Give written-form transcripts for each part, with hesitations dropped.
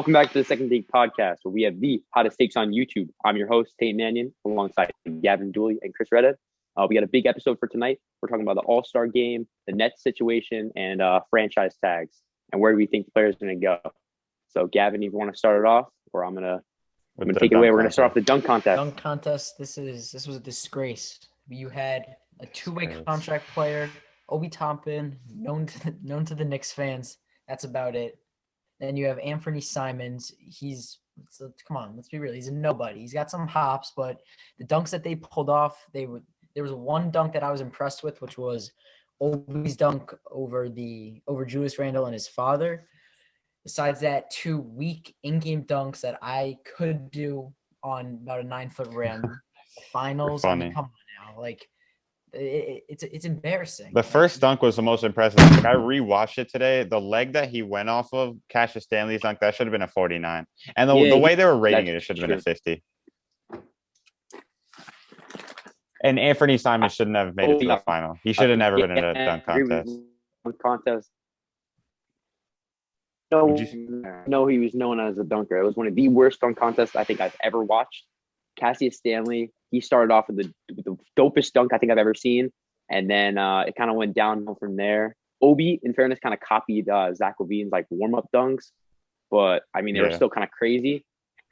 Welcome back to the Second Take Podcast, where we have the hottest takes on YouTube. I'm your host, Tate Mannion, alongside Gavin Dooley and Chris Redhead. We got a big episode for tonight. We're talking about the All-Star game, the Nets situation, and franchise tags, and where do we think the players are going to go. So, Gavin, if you want to start it off, or I'm gonna take it away. We're going to start off the dunk contest. Dunk contest. This was a disgrace. You had a two-way contract player, Obi Toppin, known to the Knicks fans. That's about it. Then you have Anthony Simons. Come on, let's be real. He's a nobody. He's got some hops, but the dunks that they pulled off, there was one dunk that I was impressed with, which was Obi's dunk over Julius Randle and his father. Besides that, two weak in-game dunks that I could do on about a 9-foot rim. Finals. I mean, come on now, it's embarrassing. The first dunk was the most impressive. Like, I rewatched it today. The leg that he went off of, Cassius Stanley's dunk, that should have been a 49. And the way they were rating it should have been a 50. And Anthony Simons shouldn't have made it to the final. He should have never been in a dunk contest. No, he was known as a dunker. It was one of the worst dunk contests I think I've ever watched. Cassius Stanley, he started off with the dopest dunk I think I've ever seen, and then it kind of went downhill from there. Obi, in fairness, kind of copied Zach LaVine's warm-up dunks, but I mean they were still kind of crazy.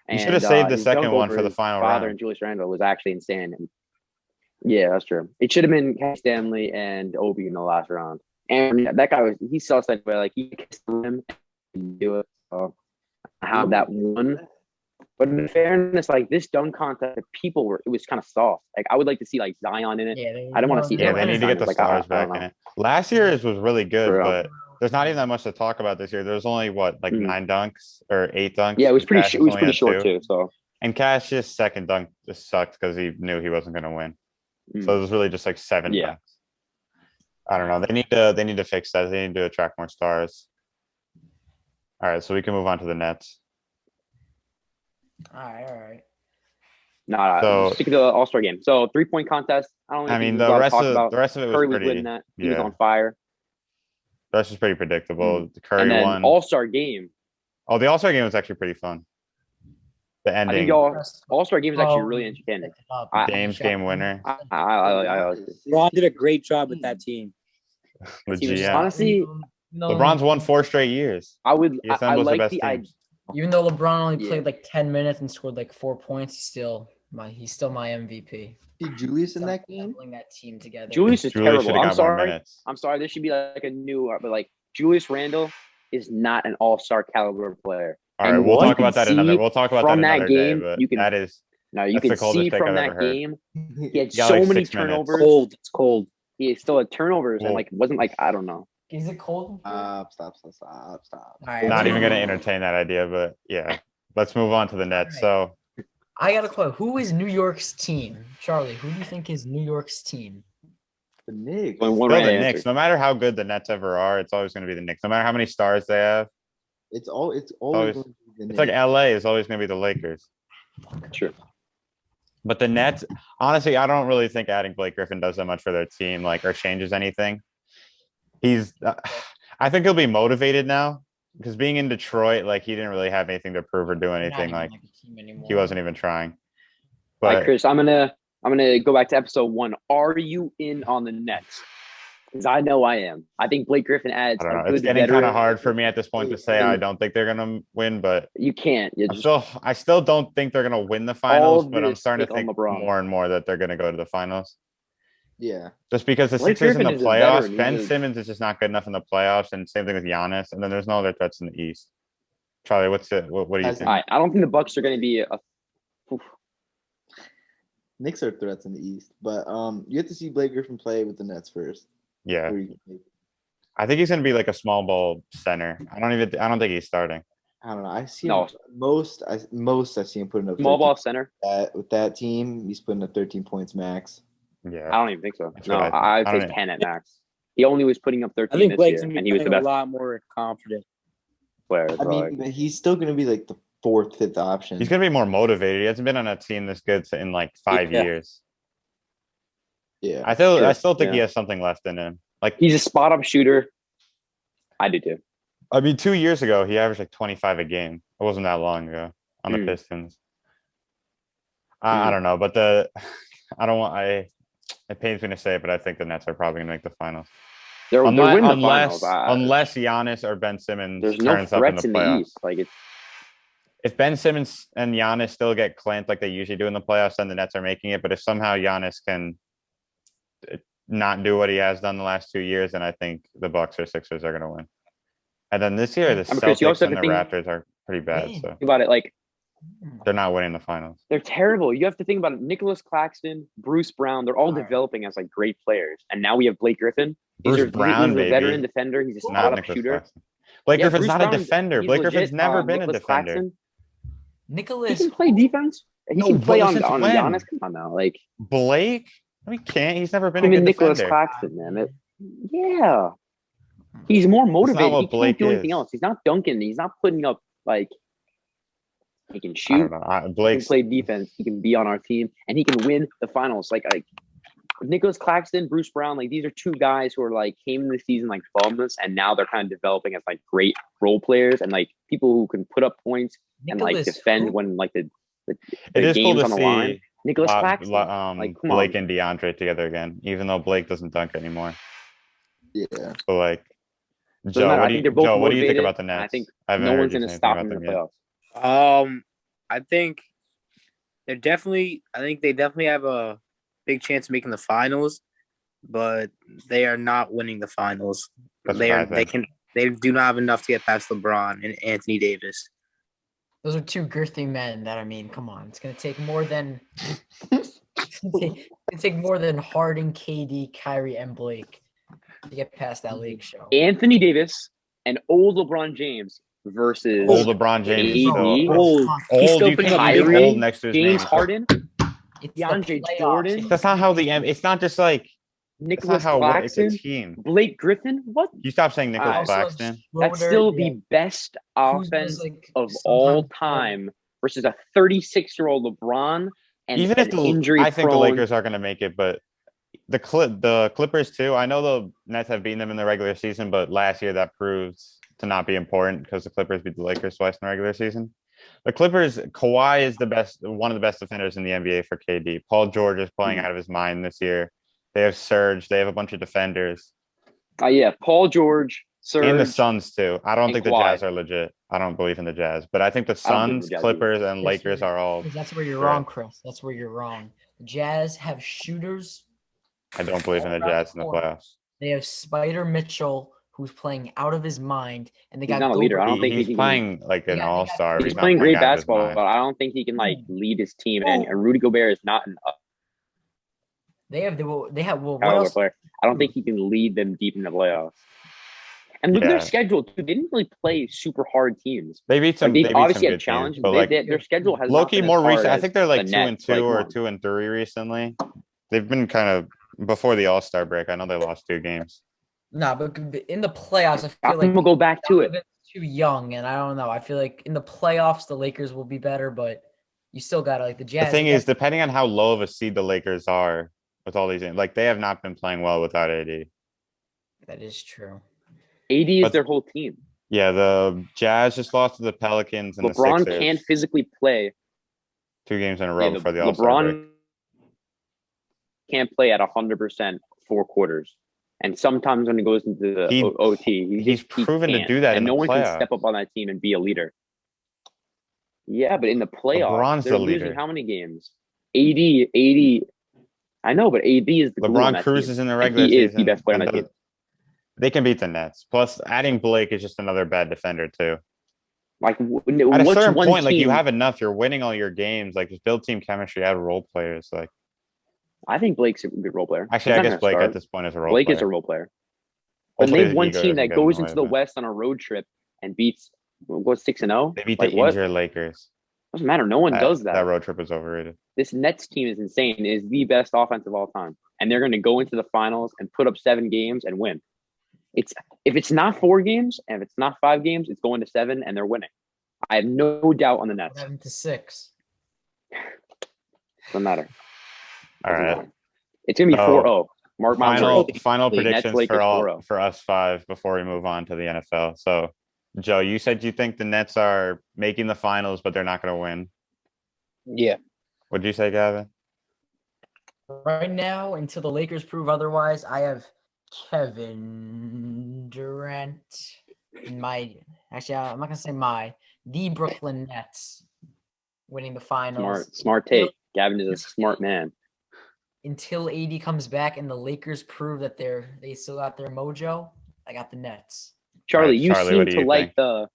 You should have saved the second one for the final round. Father and Julius Randle was actually insane. And yeah, that's true. It should have been Cassius Stanley and Obi in the last round. And that guy he saw something he kissed him and do it. So how that won. But in fairness, this dunk contest, it was kind of soft. I would like to see Zion in it. Yeah, I don't want to see. Yeah, they need to get the stars back in it. Last year's was really good, but there's not even that much to talk about this year. There's only 9 dunks or 8 dunks. Yeah, it was pretty. It was pretty short too. So and Cassius' second dunk just sucked because he knew he wasn't going to win. So it was really just 7 dunks. I don't know. They need to fix that. They need to attract more stars. All right, so we can move on to the Nets. All right. So stick to the All-Star game. So 3-point contest. I mean, the rest of it was Curry pretty. Was winning that. He was on fire. The rest was pretty predictable. The Curry and then won. All-Star game. Oh, the All-Star game was actually pretty fun. The ending. I think All-Star game is actually really entertaining. Dame's game winner. LeBron did a great job with that team. Honestly, LeBron's won 4 straight years. I like the idea. Even though LeBron only played 10 minutes and scored 4 points, he's still my MVP. Did Julius in that game? Pulling that team together. Julius is terrible. I'm sorry. There should be a new, but Julius Randle is not an all-star caliber player. All right, we'll talk about that another. We'll talk about that another game, day. But you can see from that game. He had so many turnovers. It's cold. He still had turnovers and wasn't I don't know. Is it cold? Stop. All right, not even going to entertain that idea, but yeah. Let's move on to the Nets. Right. So I got a question. Who is New York's team? Charlie, who do you think is New York's team? The Knicks. The Knicks. No matter how good the Nets ever are, it's always going to be the Knicks. No matter how many stars they have. It's always going to be the Knicks. It's LA is always going to be the Lakers. Sure. But the Nets, honestly, I don't really think adding Blake Griffin does that much for their team, or changes anything. I think he'll be motivated now because being in Detroit, he didn't really have anything to prove or do anything. He wasn't even trying. But all right, Chris, I'm gonna go back to episode 1. Are you in on the Nets? Because I know I am. I think Blake Griffin adds. I don't know. It's getting kind of hard for me at this point to say I don't think they're gonna win, but you can't. I still don't think they're gonna win the finals, but I'm starting to think more and more that they're gonna go to the finals. Yeah. Just because the Sixers in the playoffs, Ben Simmons is just not good enough in the playoffs, and same thing with Giannis, and then there's no other threats in the East. Charlie, what do you think? I don't think the Bucks are going to be Knicks are threats in the East, but you have to see Blake Griffin play with the Nets first. Yeah. I think he's going to be a small ball center. I don't think he's starting. I don't know. I see him most I see him putting up small ball center. With that team, he's putting up 13 points max. Yeah, I don't even think so. I'd say 10 at max. He only was putting up 13 I think this year, and he was the best. A lot more confident player. I mean, he's still going to be the 4th, 5th option. He's going to be more motivated. He hasn't been on a team this good in 5 years. Yeah, I still think he has something left in him. He's a spot up shooter. I do too. I mean, 2 years ago he averaged 25 a game. It wasn't that long ago on the Mm. Pistons. I don't know, but I don't want it pains me to say it, but I think the Nets are probably gonna make the finals. They're Unless winning the finals. unless Giannis or Ben Simmons There's no turns up in the threats in the playoffs. East. Like it's If Ben Simmons and Giannis still get clamped like they usually do in the playoffs, then the Nets are making it. But if somehow Giannis can not do what he has done the last 2 years, then I think the Bucks or Sixers are gonna win. And then this year, the Chris, you Celtics also and have the to Raptors are pretty bad. Win. So think about it. Like they're not winning the finals. they're terrible. You have to think about it. Nicholas Claxton, Bruce Brown, they're all developing as like great players. And now we have Blake Griffin. Bruce Brown, he's a baby. veteran defender. He's a Not spot-up Nicholas shooter. Claxton. Blake Griffin's Bruce not Brown, a defender. he's Blake legit. Griffin's never been a Nicholas defender. Claxton, he Nicholas, can play defense. He No, can play but on since when? Giannis. Come on now, like Blake? No, he can't. He's never been a him good and Nicholas defender. Claxton, man. Yeah, he's more motivated. what He Blake can't do anything is. else. He's not dunking. He's not putting up like he can I shoot. don't know. He can Blake's play defense. He can be on our team, and he can win the finals. Like Nicholas Claxton, Bruce Brown, like these are two guys who are like came in the season like bums, and now they're kind of developing as like great role players and like people who can put up points and like Nicholas defend who? when like the it is cool game's to on the line. see Nicholas Claxton, like come Blake on. and DeAndre together again, even though Blake doesn't dunk anymore. Yeah. But like Doesn't Joe, matter. what I do think you they're both Joe, what do you think motivated, about the and Nets? I think I haven't no heard one's you going to say anything stop about them in the them yet. playoffs. I think they definitely have a big chance of making the finals, but they are not winning the finals. That's what I think. They do not have enough to get past LeBron and Anthony Davis. those are two girthy men that, I mean, come on. It's going to take more than Harden, KD, Kyrie, and Blake to get past that league show. Anthony Davis and old LeBron James versus Old LeBron James is AD, still Old. He's old. still You putting can't up leave Kyrie, old next to his name. James Harden, It's the DeAndre playoffs. Jordan, That's not how it's not just like that's not Nicholas how it's a Claxton, team. Blake Griffin. What? You stop saying Nicholas Also, Claxton. That's still the best offense of all time versus a 36-year-old LeBron and Even if an injury I think the prone. Lakers are going to make it, but the Clippers too. I know the Nets have beaten them in the regular season, but last year that proves to not be important because the Clippers beat the Lakers twice in the regular season. The Clippers, Kawhi is one of the best defenders in the NBA for KD. Paul George is playing out of his mind this year. They have Serge. They have a bunch of defenders. Yeah, Paul George, Serge, and the Suns too. I don't and think the Kawhi. Jazz are legit. I don't believe in the Jazz, but I think the I don't believe in Suns, the Jazz Clippers, and Lakers are all. That's where you're Right. wrong, Chris. That's where you're wrong. The Jazz have shooters. I don't believe in the Jazz in the playoffs. They have Spider Mitchell, who's playing out of his mind, and they He's got not a leader. I don't think He's he can. playing like an Yeah, all-star. He's not playing great out of his basketball, mind. but I don't think he can like lead his team. And Rudy Gobert is not an They have what caliber else? player. I don't think he can lead them deep in the playoffs. And look at their schedule too. They didn't really play super hard teams. They beat some. Like, they they beat obviously some had good challenges, teams, but but like their schedule has Loki not been more as hard recent. I as think they're like the 2-2 Nets. Like, or come on. 2-3 recently. They've been kind of before the All-Star break. I know they lost 2 games. Nah, but in the playoffs, I I'm feel like gonna go back to it. Donovan's too young, and I don't know. I feel like in the playoffs, the Lakers will be better, but you still got to like the Jazz. The thing is, depending on how low of a seed the Lakers are with all these, like they have not been playing well without AD. That is true. AD is their whole team. Yeah, the Jazz just lost to the Pelicans and LeBron the Sixers. can't physically play. 2 games in a row before the LeBron All-Star break. can't play at 100% 4 quarters. And sometimes when it goes into the OT, he's proven to do that and in the no one can playoffs. step up on that team and be a leader. Yeah, but in the playoffs, LeBron's they're the losing leader. how many games? 80. I know, but AD is the glue on LeBron that cruises team. in the And regular he season. is the best player on that team. They can beat the Nets. Plus, adding Blake is just another bad defender too. Like At a what's certain one point, team, like you have enough. You're winning all your games. Like just build team chemistry. Add role players. Like I think Blake's a good role player. actually, He's I not guess gonna Blake start. at this point is a role Blake player. is a role player. But Hopefully name his one ego team doesn't that get in goes way into of the it. West on a road trip and beats 6-0. They beat like the what? injured Lakers. Doesn't matter. No one does that. That road trip is overrated. This Nets team is insane. It is the best offense of all time, and they're going to go into the finals and put up 7 games and win. If it's not 4 games and if it's not 5 games, it's going to 7 and they're winning. I have no doubt on the Nets. 7-6. Doesn't matter. All Doesn't right. matter. It's going to be 4-0. Mark my words. Final The Nets, predictions Lakers, for 4-0. us 5 before we move on to the NFL. So Joe, you said you think the Nets are making the finals, but they're not going to win. Yeah. What did you say, Gavin? Right now, until the Lakers prove otherwise, I have Kevin Durant in I'm not gonna say the Brooklyn Nets winning the finals. Smart take. Gavin is a smart man. Until AD comes back and the Lakers prove that they still got their mojo, I got the Nets. Charlie, Right, you Charlie, seem what do to you like think?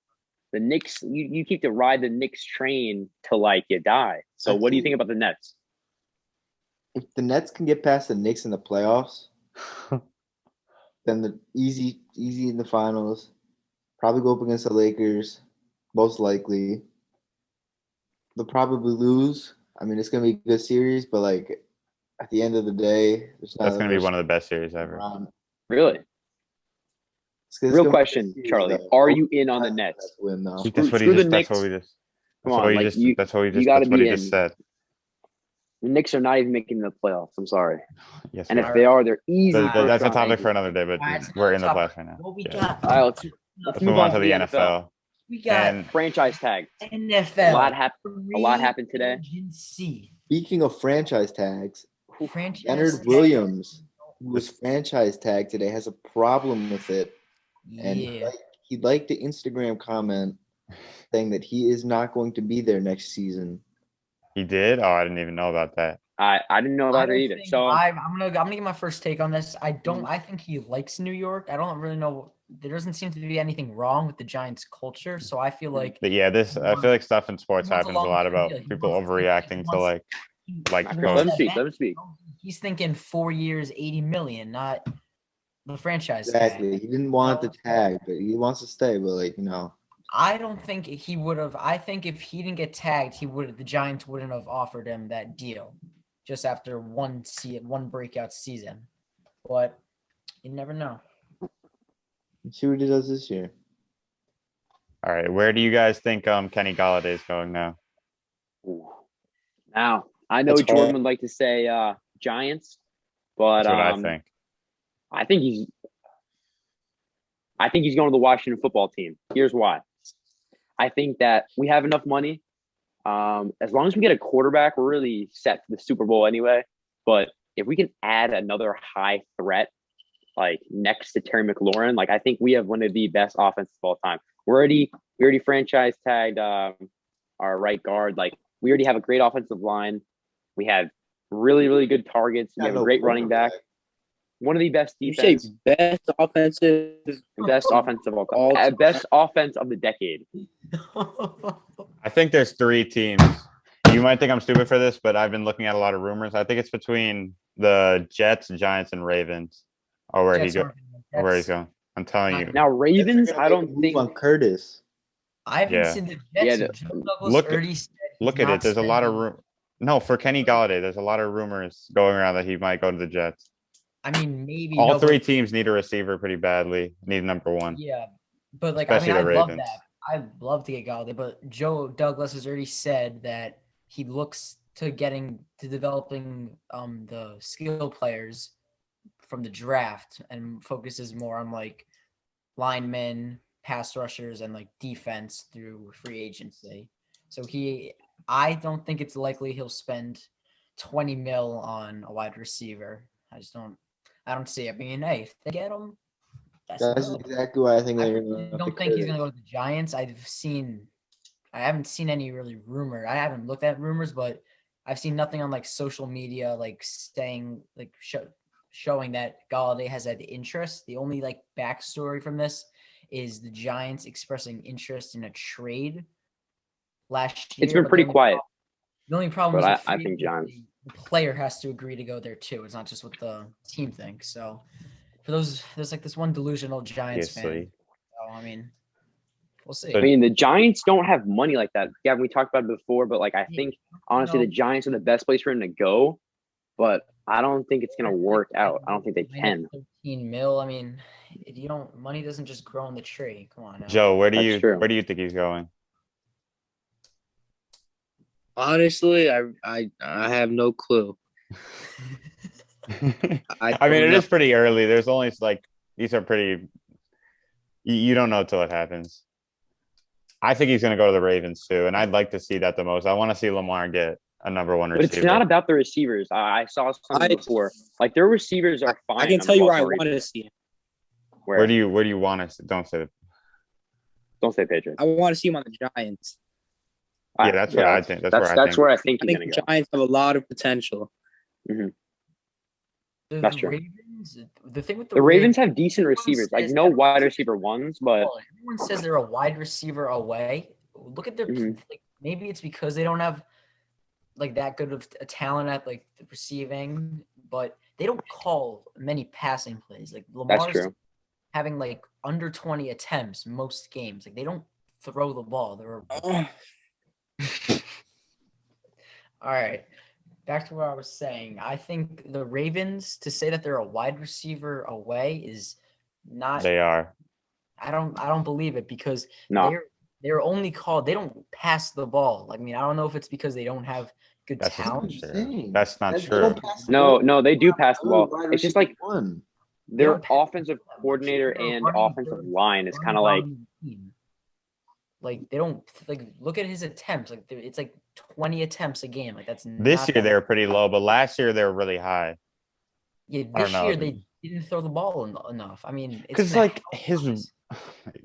the Knicks. You keep to ride the Knicks train till like you die. So what do you think about the Nets? If the Nets can get past the Knicks in the playoffs, then the easy in the finals. Probably go up against the Lakers, most likely. They'll probably lose. I mean, it's gonna be a good series, but like at the end of the day, That's going to be one of the best series ever. Really? Real question, Charlie. Are you in on the Nets? Win, though. That's what Screw the That's Knicks. what we just. Come on, like you That's what gotta he be just in. said. The Knicks are not even making the playoffs. I'm sorry. Yes, And we if are. they are, they're easy. That's a first-round topic for exit. another day, but Alright, we're in the topic. playoffs right now. What we Yeah. got? All right, let's move on to the NFL. We got And Franchise tag. NFL. A lot happened today. Agency. Speaking of franchise tags, Franchise Leonard tag. Williams, who was franchise tagged today, has a problem with it. And Yeah. he liked the Instagram comment saying that he is not going to be there next season. he did? Oh, I didn't even know about that. I didn't know about it either. So I'm gonna give my first take on this. I think he likes New York. I don't really know. There doesn't seem to be anything wrong with the Giants' culture, so I feel like. But yeah, I feel like stuff in sports he wants happens a lot long-term about deal. He people wants- overreacting to like he Chris, wants let him that speak. back. Let him speak. He's thinking 4 years, 80 million, not the franchise Exactly. tag. He didn't want the tag, but he wants to stay. But I don't think he would have. I think if he didn't get tagged, the Giants wouldn't have offered him that deal just after one breakout season. But you never know. let's see what he does this year. All right, where do you guys think Kenny Galladay is going now? Now I know That's Jordan hard. would like to say Giants, but That's what I think. I think he's going to the Washington football team. Here's why. I think that we have enough money. As long as we get a quarterback, we're really set for the Super Bowl anyway. But if we can add another high threat, like next to Terry McLaurin, like I think we have one of the best offenses of all time. We already franchise tagged our right guard. Like we already have a great offensive line. We have really, really good targets. We have a great running back. One of the best You say defense. best offensive. Best offense of all time. Best offense of the decade. I think there's 3 teams. You might think I'm stupid for this, but I've been looking at a lot of rumors. I think it's between the Jets, Giants, and Ravens. Or where he's going. I'm telling you. Now Ravens, I don't think on Curtis. I haven't seen the Jets. Look at it. There's a lot of room. No, for Kenny Galladay, there's a lot of rumors going around that he might go to the Jets. I mean, maybe all 3 teams need a receiver pretty badly. Need number 1. Yeah, but like especially I the love Ravens. that. I'd love to get Galladay, but Joe Douglas has already said that he looks to developing the skill players from the draft and focuses more on like linemen, pass rushers, and like defense through free agency. So I don't think it's likely he'll spend 20 mil on a wide receiver. I don't see it. I mean, hey, if they get him, that's exactly why I think they're I don't think he's gonna go to the Giants. I haven't seen any really rumor. I haven't looked at rumors, but I've seen nothing on like social media like saying like showing that Galladay has had interest. The only like backstory from this is the Giants expressing interest in a trade last year. It's been pretty quiet. The only problem but is I think Giants. The player has to agree to go there too. It's not just what the team thinks. So for there's like this one delusional Giants fan. So I mean, we'll see. I mean, the Giants don't have money like that. Yeah, we talked about it before, but like I think honestly, the Giants are the best place for him to go. But I don't think it's gonna work out. I don't think they can. 13 mil. I mean, money doesn't just grow on the tree. Come on now. Joe, where do you think he's going? Honestly, I have no clue. I mean, it is pretty early. There's only like these are pretty. You don't know till it happens. I think he's going to go to the Ravens too, and I'd like to see that the most. I want to see Lamar get a number one But receiver. it's not about the receivers. I saw something before. Like their receivers are fine. I can tell you where I want to see him. Where do you want to? Don't say it. Don't say Patriots. I want to see him on the Giants. Yeah, that's what I think. That's where I think he's I going think to the go. Giants have a lot of potential. That's true. Ravens, the thing with The Ravens have decent receivers, like no wide receiver ones, but everyone says they're a wide receiver away. Look at their like, maybe it's because they don't have like that good of a talent at like the receiving, but they don't call many passing plays. Like Lamar's having like under 20 attempts most games. Like they don't throw the ball. They're all right. Back to what I was saying. I think the Ravens, to say that they're a wide receiver away is not. They are. I don't believe it because they're only called. They don't pass the ball. I mean, I don't know if it's because they don't have good talent. That's not true. No, they do pass the ball. It's just like their offensive the coordinator and offensive line is kind of like they don't like look at his attempts. Like it's like 20 attempts a game. Like that's this year they were pretty low, but last year they were really high. Yeah, this year they didn't throw the ball enough. I mean, because like his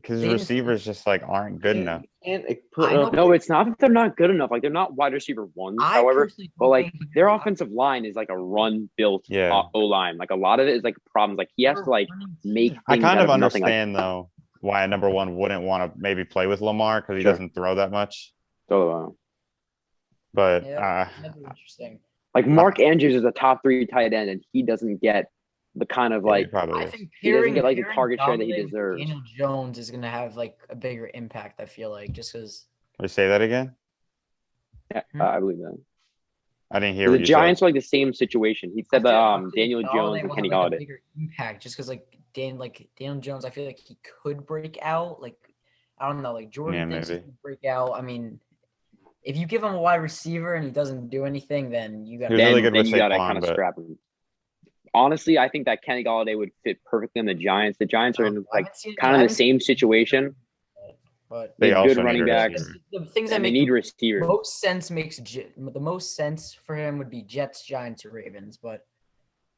receivers just like aren't good enough. No, it's not that they're not good enough. Like they're not wide receiver ones, however, but like their offensive line is like a run built O line. Like a lot of it is like problems. Like he has to like make. I kind of understand though why a number one wouldn't want to maybe play with Lamar because he doesn't throw that much. But interesting. Like Mark Andrews is a top 3 tight end, and he doesn't get the kind of like I think he doesn't get like the target share that he deserves. Daniel Jones is gonna have like a bigger impact. I feel like just because. Can we say that again? Yeah, I believe that. I didn't hear. The Giants are like the same situation. He said that Daniel Jones and Kenny Galladay. Bigger impact just because Daniel Jones, I feel like he could break out. Like I don't know, like Jordan thinks he could break out. I mean, if you give him a wide receiver and he doesn't do anything, then you got to kind of scrap him. Honestly, I think that Kenny Galladay would fit perfectly in the Giants. The Giants are in like kind of the same situation. But they also good running backs. The things that need receivers. The most sense for him would be Jets, Giants, or Ravens. But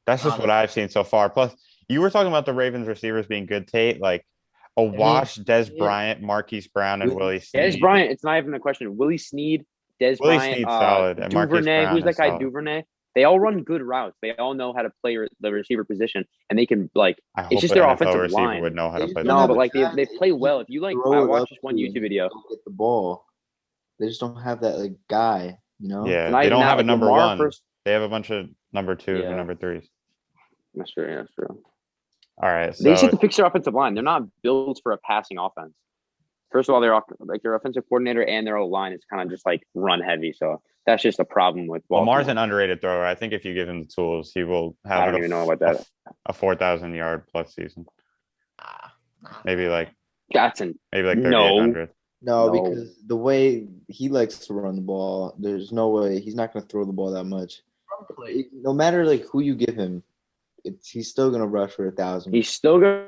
that's just what I've seen so far. Plus, you were talking about the Ravens receivers being good, Tate. Like a wash, Des Bryant, Marquise Brown, and Willie Snead. Des Bryant, it's not even a question. Willie Snead, Willie Bryant, Snead's solid. And Duvernay, who's that guy? Solid. Duvernay. They all run good routes. They all know how to play the receiver position, and they can like. It's just their offensive line would know how to play. No, but like they play well. If you like, I watched this one YouTube video. Get the ball. They just don't have that like guy, you know. Yeah, they don't have a number one. They have a bunch of number 2s and number 3s. That's true. That's true. All right, so they just have to fix their offensive line. They're not built for a passing offense. First of all, their offensive coordinator and their line is kind of just like run heavy. So that's just a problem with Baltimore. Lamar's an underrated thrower. I think if you give him the tools, he will have I don't even know about that. A 4,000 yard plus season. Maybe like maybe like 3,800. No, because the way he likes to run the ball, there's no way he's not going to throw the ball that much. No matter like who you give him, he's still going to rush for 1,000. He's still going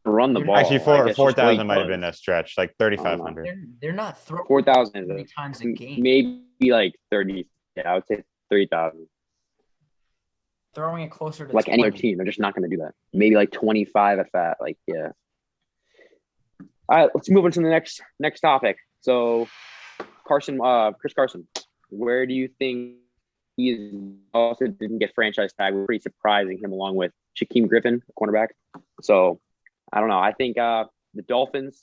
to run the ball. Actually, 4,000 might have been a stretch, like 3,500. They're not throwing 4,000 many times a game. Maybe like 30. Yeah, I would say 3,000. Throwing it closer to like 20. any other team, they're just not going to do that. Maybe like 25 at that. Like yeah. All right, let's move on to the next topic. So, Chris Carson, where do you think he is? Also didn't get franchise tag. We're pretty surprising him along with Shaquem Griffin, cornerback. So, I don't know. I think the Dolphins,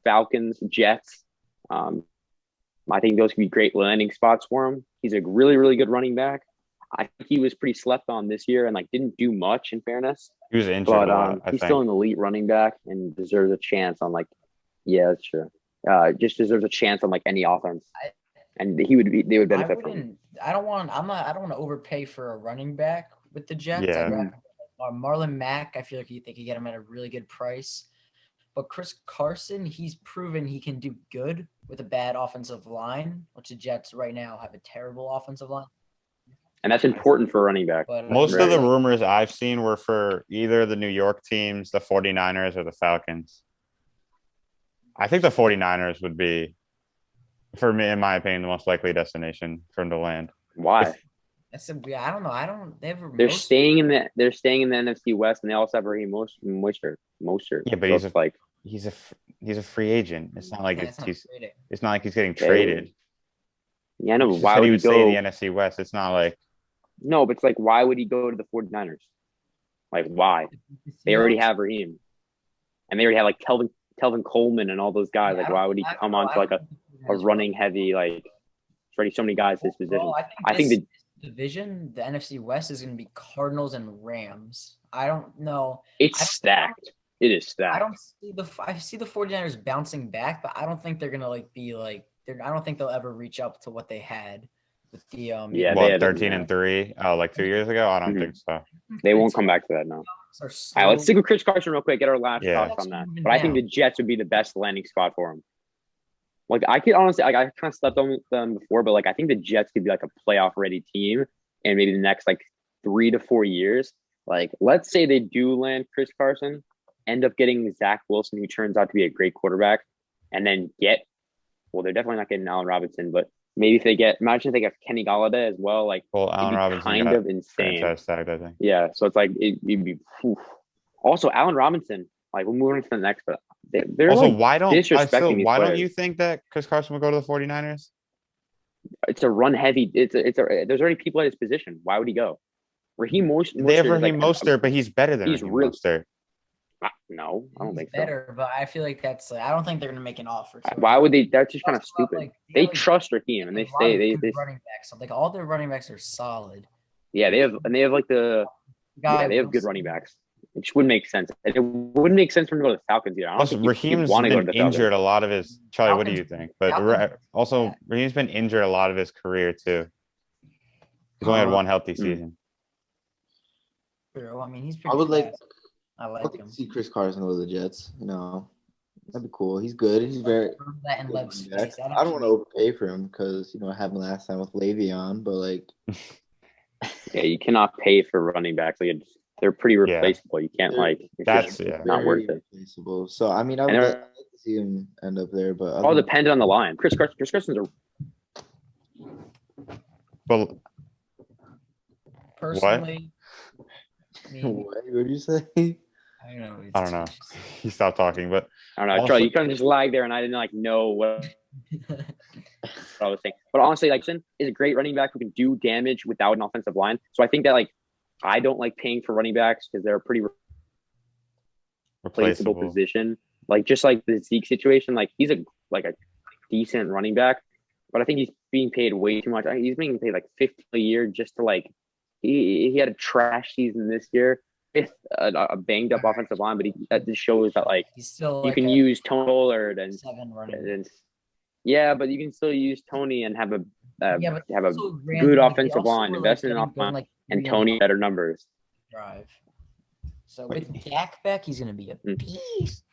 Falcons, Jets. I think those could be great landing spots for him. He's a really, really good running back. I think he was pretty slept on this year and like didn't do much in fairness. He was injured but he's still an elite running back and deserves a chance on like, yeah, that's true. Just deserves a chance on like any offense, and they would benefit from him. I don't want to overpay for a running back with the Jets. Yeah. Marlon Mack, I feel like they could get him at a really good price. But Chris Carson, he's proven he can do good with a bad offensive line, which the Jets right now have a terrible offensive line. And that's important for a running back. But, most of the rumors I've seen were for either the New York teams, the 49ers, or the Falcons. I think the 49ers would be, for me, in my opinion, the most likely destination for him to land. Why? I don't know. I don't. They're staying in the NFC West, and they also have Raheem Mostert. Yeah, but so he's a free agent. It's not like it's not like he's getting Okay. traded. Yeah, no, but He why said would he he would stay in go? the NFC West? It's not like No, but it's like, why would he go to the 49ers? Like, why? They already have Raheem, and they already have like Telvin Coleman and all those guys. Like, why would he come on to like a running heavy, like, it's already so many guys at his position? I think the division, the NFC West, is going to be Cardinals and Rams. I don't know. It's stacked. It is stacked. I see the 49ers bouncing back, but I don't think they're going to I don't think they'll ever reach up to what they had with the 13-3. Oh, like 2 years ago. I don't think so. They won't come back to that now. All right, let's stick with Chris Carson real quick. Get our last thoughts on that. But I think the Jets would be the best landing spot for him. Like, I could honestly, I kind of slept on them before, but like, I think the Jets could be like a playoff ready team, and maybe the next like 3 to 4 years. Like, let's say they do land Chris Carson, end up getting Zach Wilson, who turns out to be a great quarterback, and then they're definitely not getting Allen Robinson, but maybe imagine if they get Kenny Golladay as well. Like, Allen Robinson kind of insane. Tagged, I think. Yeah, so it's like it'd be. Also, Allen Robinson. Like, we'll move on to the next, but they're also, like why don't disrespecting you think that Chris Carson would go to the 49ers? It's a run heavy. There's already people at his position. Why would he go? Raheem Mostert. They have Raheem Mostert, but he's better than Raheem Mostert. No, I don't think so. Better, but I feel like I don't think they're gonna make an offer. Why would they? That's just kind of stupid. They trust Raheem, and they running backs. Like, all their running backs are solid. Yeah, they have like they have good running backs. It just wouldn't make sense. And it wouldn't make sense for him to go to the Falcons either. Also, Raheem's been injured a lot of his. Charlie, what do you think? But also, Raheem's been injured a lot of his career too. He's only had one healthy season. I mean, he's. I would like. I like him. See Chris Carson go to the Jets. That'd be cool. He's good. He's very. I don't want to overpay for him because it happened last time with Le'Veon, but like. Yeah, you cannot pay for running backs. Like, they're pretty replaceable. You can't that's not worth it. Replaceable. So I mean, I would like to see him end up there, but all dependent on the line. Chris Carson's Well, personally, what did you say? I don't know. He stopped talking, but I don't know. Charlie, you kind of just lagged there, and I didn't know what I was saying. But honestly, Son is a great running back who can do damage without an offensive line. So I think that I don't like paying for running backs because they're a pretty replaceable position. Like, just like the Zeke situation, he's a decent running back, but I think he's being paid way too much. He's being paid like $50 a year just to he had a trash season this year with a banged up offensive line, but that just shows that he's still you can use Tony Pollard and 7 running. Yeah, but you can still use Tony and have a good offensive line, invest in an offensive line, and Tony better numbers. Drive. So with Dak back, he's gonna be a beast.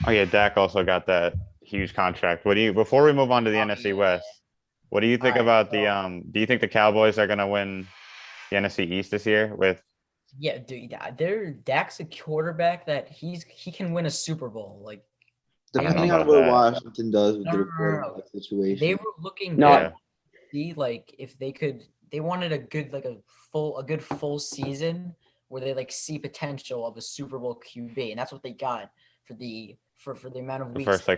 Oh yeah, Dak also got that huge contract. Before we move on to the NFC West, what do you think about do you think the Cowboys are gonna win the NFC East this year with? Yeah, dude, Dak's a quarterback that he can win a Super Bowl. Like, depending on what Washington does with the quarterback situation. They were looking see if they wanted a good full season where they see potential of a Super Bowl QB, and that's what they got for the amount of weeks. First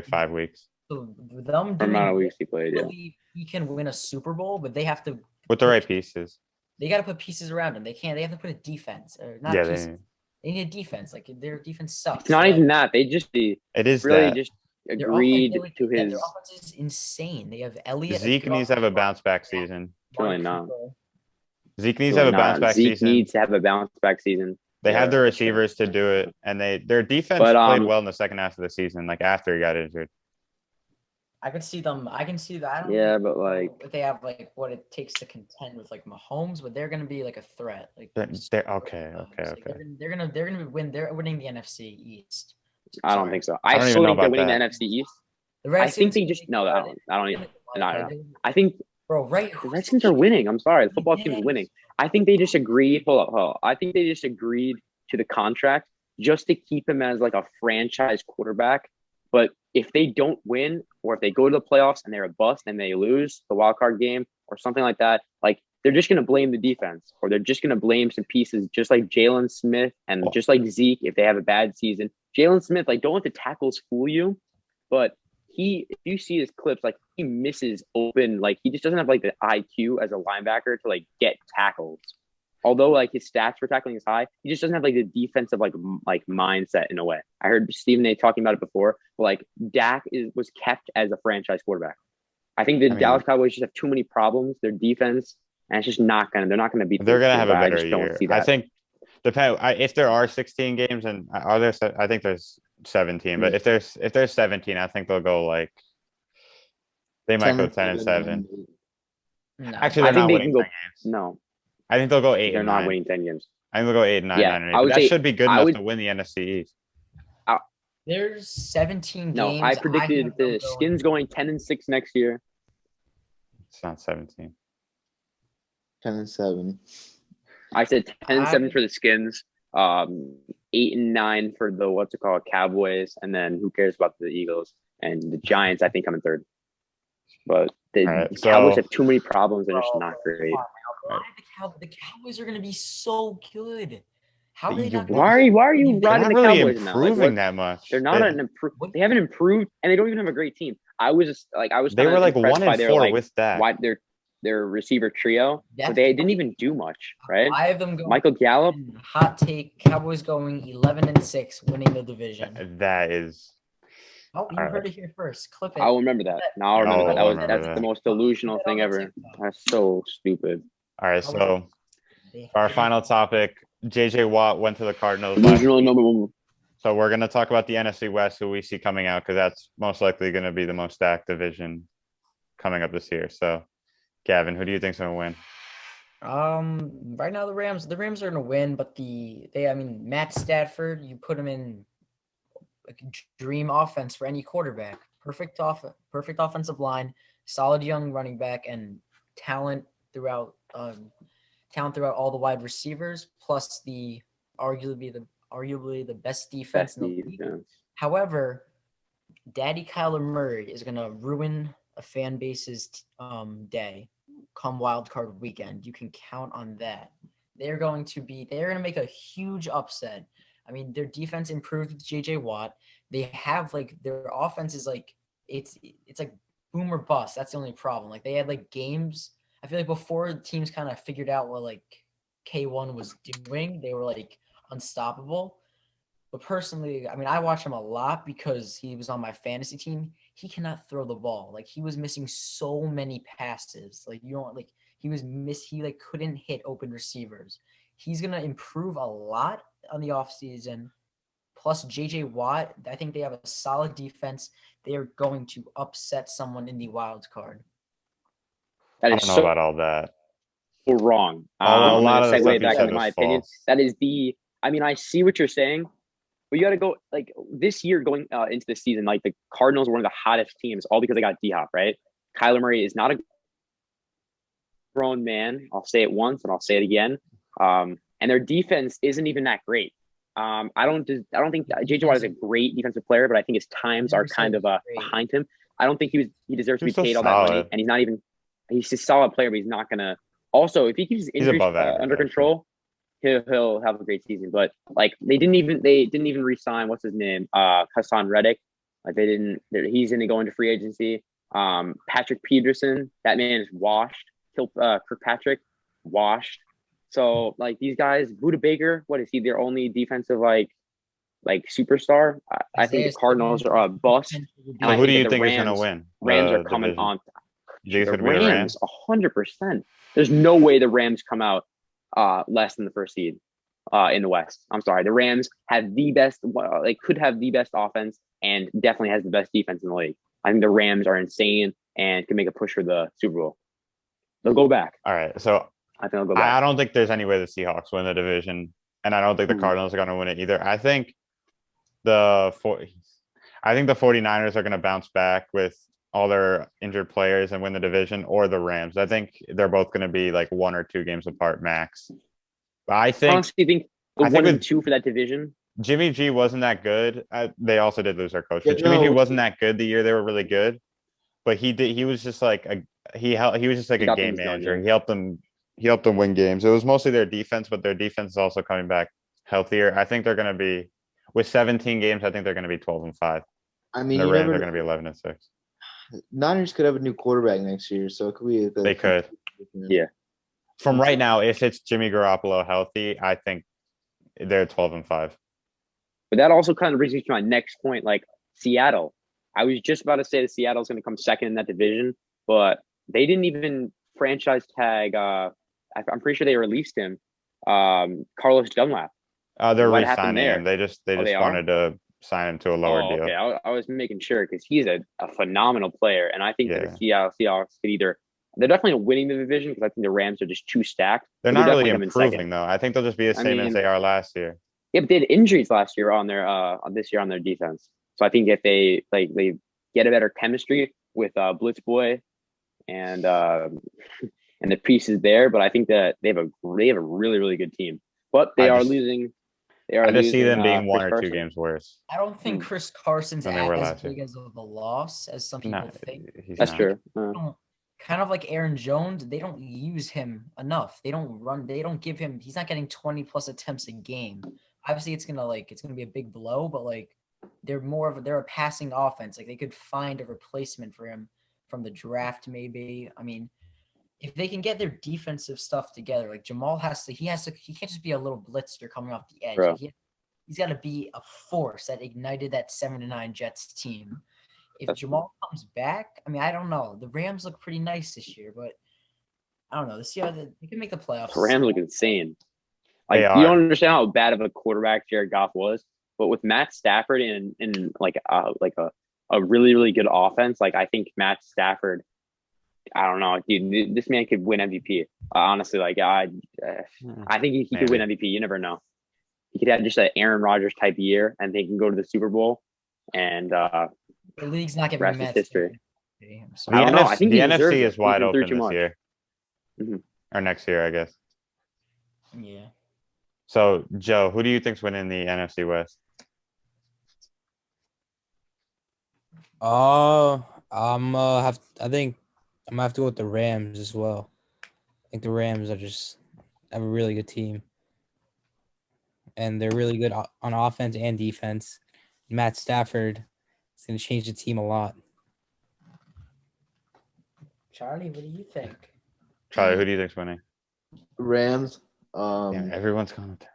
5 weeks. So them the amount of weeks he played, he can win a Super Bowl, but they have to with the right pieces. They got to put pieces around him. They have to put a defense or not. They need a defense. Their defense sucks. It's not even that. It is really just agreed to his. Their offense is insane. They have Elliott. Zeke needs to have a bounce back season. Really not. Zeke needs to have a bounce back season. Zeke needs to have a bounce back season. They have the receivers to do it, and their defense played well in the second half of the season. After he got injured. I can see them. I can see that. I don't know if they have what it takes to contend with Mahomes, but they're gonna be a threat. Okay. They're gonna win. They're winning the NFC East. I don't think so. I still think they're winning the NFC East. I think they just no. I don't even. No. I think the Redskins are winning. I'm sorry, the football team is winning. I think they just agreed. Hold up. I think they just agreed to the contract just to keep him as a franchise quarterback. But if they don't win, or if they go to the playoffs and they're a bust and they lose the wild card game or something like that, like they're just going to blame the defense, or they're just going to blame some pieces, just like Jalen Smith and just like Zeke if they have a bad season. Jalen Smith, like, don't let the tackles fool you, but if you see his clips, like, he misses open, like, he just doesn't have like the IQ as a linebacker to like get tackles. Although like his stats for tackling is high, he just doesn't have like the defensive like mindset in a way. I heard Stephen A. talking about it before, but like Dak was kept as a franchise quarterback. I think the Dallas Cowboys just have too many problems. Their defense, and it's just they're not gonna beat. They're gonna have a better year. Don't see that. I think if there are 16 games, and are there? I think there's 17. But if there's 17, I think they'll go like they might go 10-7. No. Actually, they're not winning 10 games. No, I think they'll go 8. They're not winning 10 games. I think they'll go 8, 9, 9, and 8. That should be good enough to win the NFC East. There's 17 games. No, I predicted the Skins going 10-6 next year. It's not 17. 10-7. I said 10-7 for the Skins. 8-9 for the Cowboys, and then who cares about the Eagles and the Giants? I think come in third. But the Cowboys have too many problems, and it's not great. The Cowboys are going to be so good. How are they not? Why are you riding the Cowboys now? Improving that much? They're not They haven't improved, and they don't even have a great team. They were like 1-4 with that. Why their receiver trio, but they didn't even do much, right? I have them going. Michael Gallup. Hot take: Cowboys going 11-6, winning the division. That is. Oh, you heard it here first. Clip it. I'll remember that. No, I'll remember that. That's the most delusional thing ever. That's so stupid. All right, so for our final topic, JJ Watt went to the Cardinals. Delusional number one. So we're going to talk about the NFC West, who we see coming out, because that's most likely going to be the most stacked division coming up this year. So, Gavin, who do you think's going to win? Right now the Rams are going to win, but Matt Stafford, you put him in a dream offense for any quarterback. Perfect offensive line, solid young running back, and talent throughout all the wide receivers, plus the arguably the best defense in the league. However, Daddy Kyler Murray is going to ruin a fan base's day come wild card weekend. You can count on that. They're going to make a huge upset. I mean, their defense improved with JJ Watt. They have their offense is it's like boom or bust. That's the only problem. Like they had games. I feel like before teams kind of figured out what K1 was doing, they were unstoppable. But personally, I mean, I watch him a lot because he was on my fantasy team. He cannot throw the ball. He was missing so many passes. He couldn't hit open receivers. He's going to improve a lot on the offseason. Plus JJ Watt, I think they have a solid defense. They are going to upset someone in the wild card. That is I don't know about all that. Wrong. A lot of segue back into my opinion. That is I see what you're saying, but you got to go this year going into the season. The Cardinals were one of the hottest teams, all because they got D-Hop, right? Kyler Murray is not a grown man. I'll say it once and I'll say it again. And their defense isn't even that great. I don't think JJ Watt is a great defensive player, but I think his times are kind of behind him. I don't think he deserves to be paid all that money, and he's not even. He's a solid player, but he's not gonna. Also, if he keeps his injuries under control, he'll have a great season. But they didn't even re-sign what's his name, Hassan Reddick. He's going to go into free agency. Patrick Peterson, that man is washed. Kirkpatrick, washed. So these guys, Budda Baker, what is he? Their only defensive superstar. I think the Cardinals are a bust. And who do you think is going to win? Rams are coming division? on. The Rams, 100%. There's no way the Rams come out less than the first seed in the West. I'm sorry. The Rams have the best. They could have the best offense and definitely has the best defense in the league. I think the Rams are insane and can make a push for the Super Bowl. They'll go back. All right. So I think they'll go back. I don't think there's any way the Seahawks win the division, and I don't think the Cardinals are going to win it either. I think the 49ers are going to bounce back with all their injured players and win the division, or the Rams. I think they're both going to be 1 or 2 games apart max. But I honestly think the 1 and 2 for that division Jimmy G wasn't that good. They also did lose their coach, Yeah, but Jimmy G no. wasn't that good the year they were really good. But he was just like he was just like He a got game things done, manager. yeah. He helped them win games. It was mostly their defense, but their defense is also coming back healthier. I think they're going to be with 17 games. I think they're going to be 12-5. I And mean, the you Rams never. are going to be 11-6. Niners could have a new quarterback next year, so it could be. They could. Yeah. From right now, if it's Jimmy Garoppolo healthy, I think they're 12-5. But that also kind of brings me to my next point, like Seattle. I was just about to say that Seattle's going to come second in that division, but they didn't even franchise tag. I'm pretty sure they released him, Carlos Dunlap. They're What happened re-signing there? him. They just They are? wanted to sign him to a lower deal. Okay. I was making sure because he's a phenomenal player, and I think that the Seahawks could either they're definitely winning the division because I think the Rams are just too stacked. They're but not really definitely coming improving second. though. I think they'll just be the same as they are last year. Yeah, but they had injuries last year on their this year on their defense. So I think if they get a better chemistry with Blitz Boy and and the pieces there, but I think that they have a really, really good team. But they are losing. I just see them being Chris one or Carson. 2 games worse. I don't think Chris Carson's Than they were as last big year. as of a loss as some people think. That's true. Kind of like Aaron Jones, they don't use him enough. They don't give him. He's not getting 20 plus attempts a game. Obviously, it's gonna be a big blow, but like they're a passing offense. Like they could find a replacement for him from the draft, maybe. I mean, if they can get their defensive stuff together, like Jamal he can't just be a little blitzer coming off the edge. Like he's got to be a force that ignited that 7-9 Jets team. If Jamal comes back, I mean, I don't know. The Rams look pretty nice this year, but I don't know. This year they can make the playoffs. The Rams look insane. Like you don't understand how bad of a quarterback Jared Goff was, but with Matt Stafford in like a really, really good offense, like I think Matt Stafford, I don't know, dude, this man could win MVP. Honestly, like I think he could win MVP. You never know. He could have just an Aaron Rodgers type year, and they can go to the Super Bowl. And the league's not giving Matt history. I don't know. I think the NFC is wide open this year, or next year, I guess. Yeah. So, Joe, who do you think's winning the NFC West? I think I'm gonna have to go with the Rams as well. I think the Rams have a really good team, and they're really good on offense and defense. Matt Stafford is gonna change the team a lot. Charlie, what do you think? Charlie, who do you think's winning? Rams. Everyone's going to.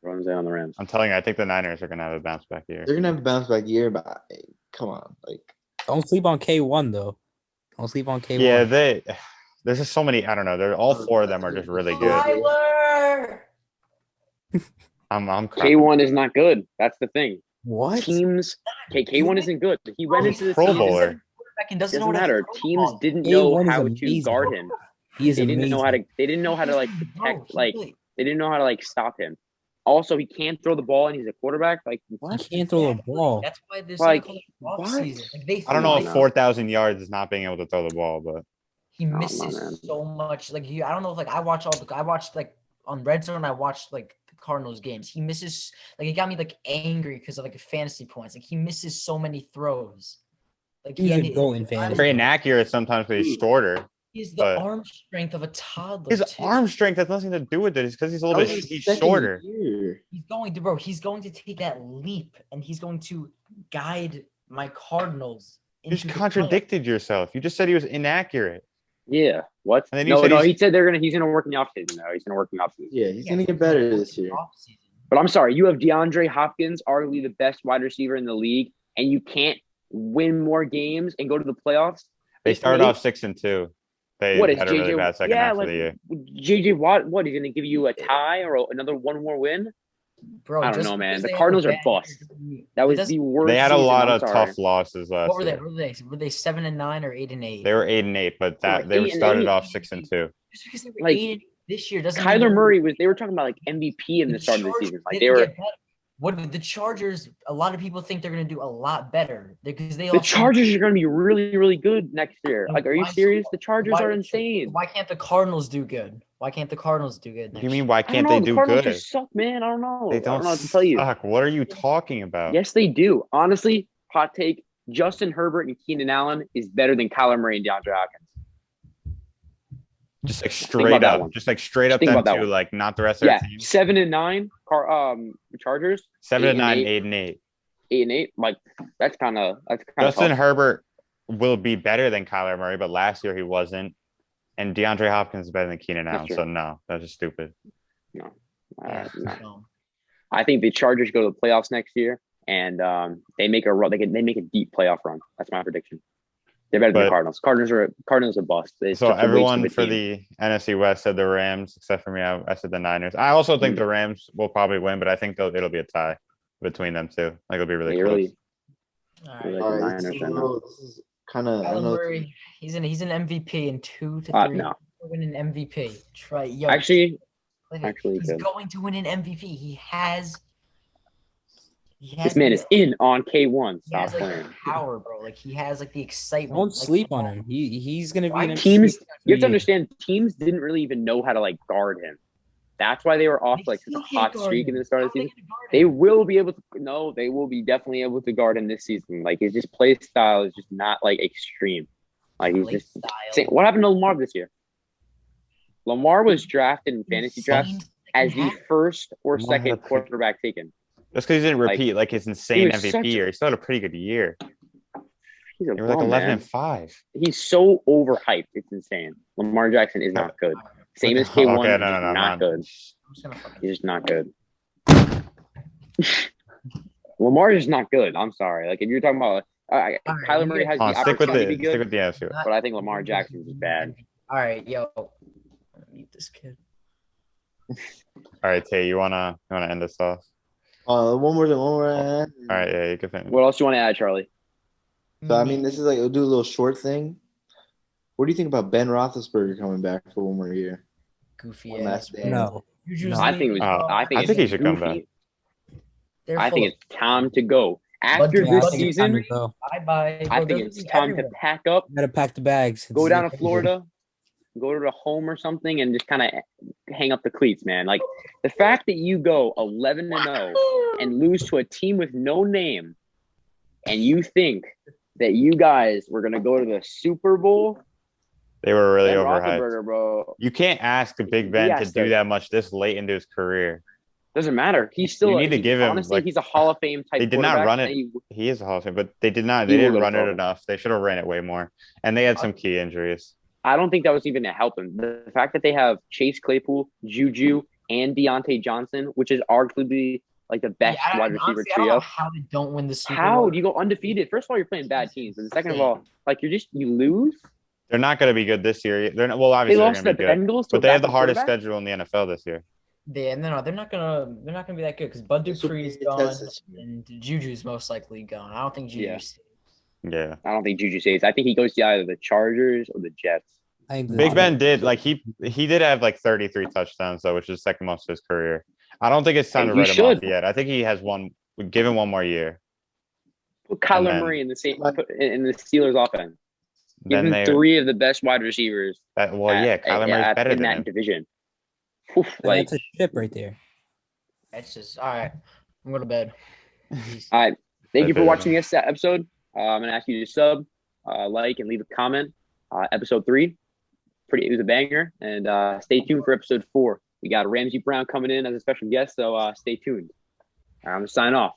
Runs down the Rams. I'm telling you, I think the Niners are gonna have a bounce back year. They're gonna have a bounce back year, but come on, like don't sleep on K1 though. Don't sleep on K1. Yeah, there's just so many. I don't know. They're all 4 of them are just really good. Tyler! I'm K1 is not good. That's the thing. What? Teams K1 isn't good. He went into the Pro season. Bowler. Doesn't matter. Teams didn't know how to guard him. He is They didn't know how to like protect. Like they didn't know how to like stop him. Also, he can't throw the ball and he's a quarterback. Like what? He can't throw the ball. That's why this like off season. Like, I don't know if 4,000 yards is not being able to throw the ball, but he misses so much. Like I don't know if like I watched like on Red Zone. I watched like the Cardinals games. He misses like it got me like angry because of like fantasy points. Like he misses so many throws. Like he could go in fantasy. Very inaccurate sometimes, but he's shorter. He's the arm strength of a toddler. His arm strength has nothing to do with it. It's because he's a little bit shorter. He's going to take that leap, and he's going to guide my Cardinals. You just contradicted yourself. You just said he was inaccurate. Yeah. What? And then he said he's gonna work in the offseason. No, he's gonna work in the offseason. Yeah, he's gonna get better this year. But I'm sorry, you have DeAndre Hopkins, arguably the best wide receiver in the league, and you can't win more games and go to the playoffs. They started off 6-2. They had a really bad second half of the year. JJ Watt, what? He's going to give you a tie or another one more win? Bro, I don't know, man. The Cardinals are bust. That was the worst. They had a lot of tough losses last year. What were they? Were they 7-9 or 8-8? They were 8-8, but they started off 6-2. Just because they were 8 this year doesn't. Kyler Murray was. They were talking about like MVP in the start of the season. Like they were. What the Chargers? A lot of people think they're going to do a lot better because they The Chargers are going to be really, really good next year. Like, are you Why so- serious? The Chargers why- are insane. Why can't the Cardinals do good? Why can't the Cardinals do good What next do you mean? year? Why I don't can't know. they The do Cardinals good? just suck, man. I don't know. They I don't don't know what to tell you. suck. What are you talking about? Yes, they do. Honestly, hot take: Justin Herbert and Keenan Allen is better than Kyler Murray and DeAndre Hopkins. Just like about straight that up, one. just like straight Just up think them about that two, one. like not the rest of their Yeah, team. 7-9. Chargers 7-9, 8-8. 8-8. 8-8. Like that's kind of Justin tough. Herbert will be better than Kyler Murray, but last year he wasn't. And DeAndre Hopkins is better than Keenan That's Allen. true. So no, that's just stupid. No. Yeah, No. so- I think the Chargers go to the playoffs next year, and they make a run. They make a deep playoff rwn. That's my prediction. They're better than But- the Cardinals. Cardinals are bust. It's So just a waste of everyone a for team. the NFC West said the Rams, except for me. I said the Niners. I also think the Rams will probably win, but I think it'll be a tie between them two. Like it'll be really They close. really, All really right. like the All right, Niners right now. this is kind of. Kyler Murray, he's an MVP in 2 to 3. No. Win an MVP. Try yo. Actually, Look, actually he's good. going to win an MVP. He has. This man is in on K1. He has Stop like playing. the power, bro. Like he has like the excitement. Don't like, sleep on him. He's gonna be Why an MVP Teams, every you have to year. understand, teams didn't really even know how to like guard him. That's why they were off They like such still a can't hot guard streak in him. the start How of the are they season. gonna guard They him? will be able to. No, they will be definitely able to guard him this season. Like his just play style is just not like extreme. Like he's Play just. style. What happened to Lamar this year? Lamar was drafted in fantasy drafts Insane as second the half. first or Lamar had second a pretty- quarterback taken. Just because he didn't Like, repeat like his insane was such MVP a- year, he still had a pretty good year. He's a They were like bum, 11 man. and 5. He's so overhyped. It's insane. Lamar Jackson is not good. Same as K1. Okay, He's no, just no, not no. good. I'm just gonna fucking. He's just not good. Lamar is not good. I'm sorry. Like if you're talking about Kyler Murray has the Stick with opportunity to be stick good, with the NFC. but I think Lamar Jackson is bad. All right, yo. Mute this kid. All right, Tay, you wanna end this off? one more. All right, yeah, you can finish. What else do you want to add, Charlie? So I mean, this is like we'll do a little short thing. What do you think about Ben Roethlisberger coming back for one more year? Goofy One ass. last dance. No. Juju's I think it was. Oh, I think I think he should come goofy. back. I think it's time to go after But- Yeah, I this think it's season. time to go. Bye. I think it's time to pack up, You gotta pack the bags. go down to Florida, go to the home or something, and just kind of hang up the cleats, man. Like the fact that you go 11-0 and lose to a team with no name, and you think that you guys were gonna go to the Super Bowl. They were really Ben overhyped. Roethlisberger, bro. You can't ask Big Ben to has do to- that much this late into his career. Doesn't matter. He's still. You need to give him, honestly. like- He's a Hall of Fame type. They did not quarterback, run and it. he- He is a Hall of Fame, but they did not. He They will didn't go to run it Florida. enough. They should have ran it way more. And they had some key injuries. I don't think that was even to help him. The fact that they have Chase Claypool, Juju, and Deontay Johnson, which is arguably like the best wide receiver honestly, I don't know trio. how they don't win the Super How Bowl. do you go undefeated? First of all, you're playing bad teams, and second of all, like you lose. They're not going to be good this year. They're not, well, They obviously lost they're the going to be good, Bengals, to a but they have the backup hardest quarterback? schedule in the NFL this year. No, they're not gonna be that good because Bud This will Dupree's be a gone test this year. and Juju's most likely gone. I don't think Juju's. Yeah. Yeah, I don't think Juju stays. I think he goes to either the Chargers or the Jets. I think Big Ben did he did have like 33 touchdowns though, which is second most of his career. I don't think it's time And to he write him off should. yet. I think he has one. Give him one more year. Put Kyler then- Murray in the same in the Steelers offense. Give Then him they. three of the best wide receivers. Kyler Murray's better in than that him. division. Oof, like, That's a ship right there. That's just all right. I'm going to bed. Peace. all right. Thank you for That's watching this episode. I'm gonna ask you to sub, like, and leave a comment. Episode 3, it was a banger, and stay tuned for episode 4. We got Ramsey Brown coming in as a special guest, so stay tuned. I'm gonna sign off.